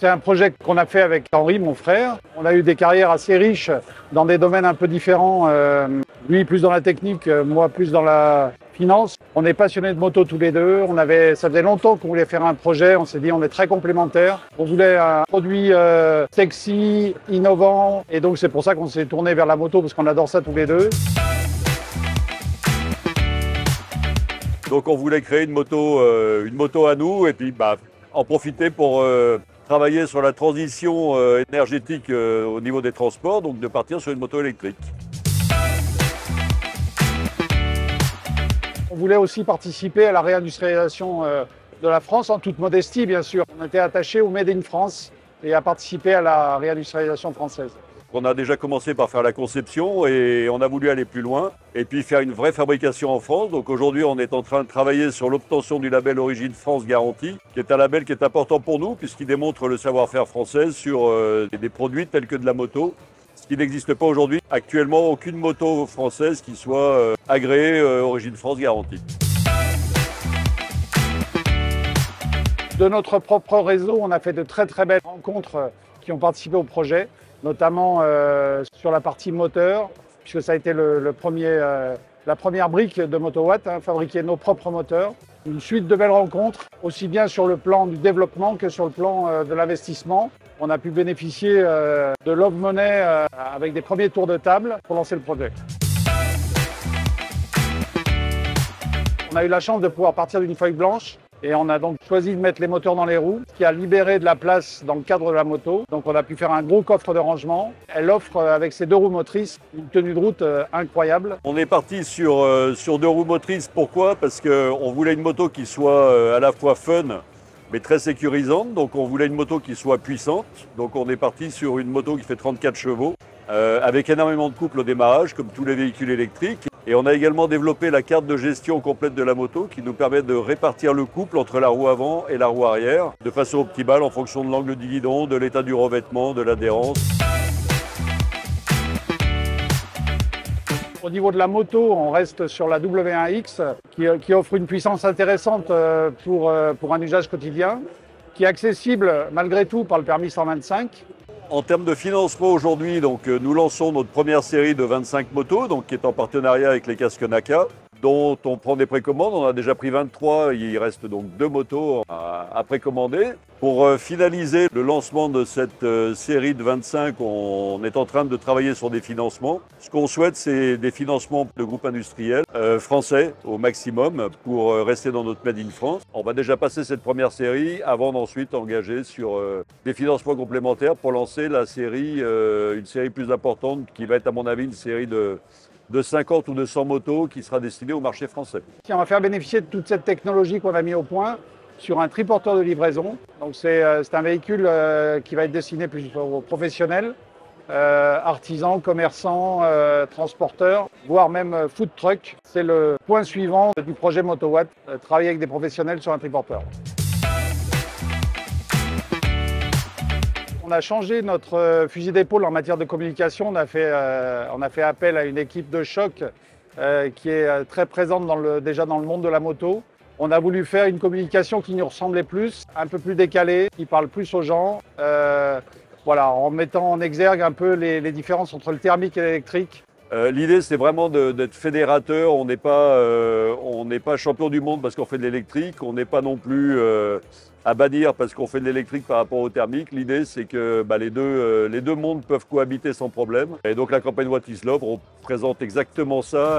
C'est un projet qu'on a fait avec Henri, mon frère. On a eu des carrières assez riches dans des domaines un peu différents. Lui plus dans la technique, moi plus dans la finance. On est passionnés de moto tous les deux. Ça faisait longtemps qu'on voulait faire un projet. On s'est dit on est très complémentaires. On voulait un produit sexy, innovant. Et donc c'est pour ça qu'on s'est tourné vers la moto parce qu'on adore ça tous les deux. Donc on voulait créer une moto à nous et puis en profiter pour travailler sur la transition énergétique au niveau des transports, donc de partir sur une moto électrique. On voulait aussi participer à la réindustrialisation de la France, en toute modestie bien sûr. On était attachés au Made in France et à participer à la réindustrialisation française. On a déjà commencé par faire la conception et on a voulu aller plus loin et puis faire une vraie fabrication en France. Donc aujourd'hui, on est en train de travailler sur l'obtention du label Origine France Garantie, qui est un label qui est important pour nous puisqu'il démontre le savoir-faire français sur des produits tels que de la moto. Ce qui n'existe pas aujourd'hui. Actuellement, aucune moto française qui soit agréée Origine France Garantie. De notre propre réseau, on a fait de très belles rencontres qui ont participé au projet, notamment sur la partie moteur, puisque ça a été la première brique de MotoWatt, fabriquer nos propres moteurs. Une suite de belles rencontres, aussi bien sur le plan du développement que sur le plan de l'investissement. On a pu bénéficier de Love Money avec des premiers tours de table pour lancer le projet. On a eu la chance de pouvoir partir d'une feuille blanche. Et on a donc choisi de mettre les moteurs dans les roues, ce qui a libéré de la place dans le cadre de la moto. Donc on a pu faire un gros coffre de rangement. Elle offre, avec ses deux roues motrices, une tenue de route incroyable. On est parti sur deux roues motrices. Pourquoi? Parce qu'on voulait une moto qui soit à la fois fun, mais très sécurisante. Donc on voulait une moto qui soit puissante. Donc on est parti sur une moto qui fait 34 chevaux, avec énormément de couple au démarrage, comme tous les véhicules électriques. Et on a également développé la carte de gestion complète de la moto qui nous permet de répartir le couple entre la roue avant et la roue arrière de façon optimale en fonction de l'angle du guidon, de l'état du revêtement, de l'adhérence. Au niveau de la moto, on reste sur la W1X qui offre une puissance intéressante pour un usage quotidien, qui est accessible malgré tout par le permis 125. En termes de financement aujourd'hui, nous lançons notre première série de 25 motos, qui est en partenariat avec les casques Naka, dont on prend des précommandes. On a déjà pris 23, il reste donc 2 motos à précommander. Pour finaliser le lancement de cette série de 25, on est en train de travailler sur des financements. Ce qu'on souhaite, c'est des financements de groupes industriels français au maximum pour rester dans notre Made in France. On va déjà passer cette première série avant d'ensuite engager sur des financements complémentaires pour lancer la série, une série plus importante qui va être à mon avis une série de 50 ou de 100 motos qui sera destinée au marché français. On va faire bénéficier de toute cette technologie qu'on a mis au point sur un triporteur de livraison. Donc c'est un véhicule qui va être destiné plus aux professionnels, artisans, commerçants, transporteurs, voire même food truck. C'est le point suivant du projet MotoWatt, travailler avec des professionnels sur un triporteur. On a changé notre fusil d'épaule en matière de communication. On a fait appel à une équipe de choc qui est très présente déjà dans le monde de la moto. On a voulu faire une communication qui nous ressemblait plus, un peu plus décalée, qui parle plus aux gens. Voilà, en mettant en exergue un peu les différences entre le thermique et l'électrique. L'idée, c'est vraiment d'être fédérateur. On n'est pas champion du monde parce qu'on fait de l'électrique. On n'est pas non plus à bannir parce qu'on fait de l'électrique par rapport au thermique. L'idée, c'est que les deux mondes peuvent cohabiter sans problème. Et donc la campagne What is Love représente exactement ça.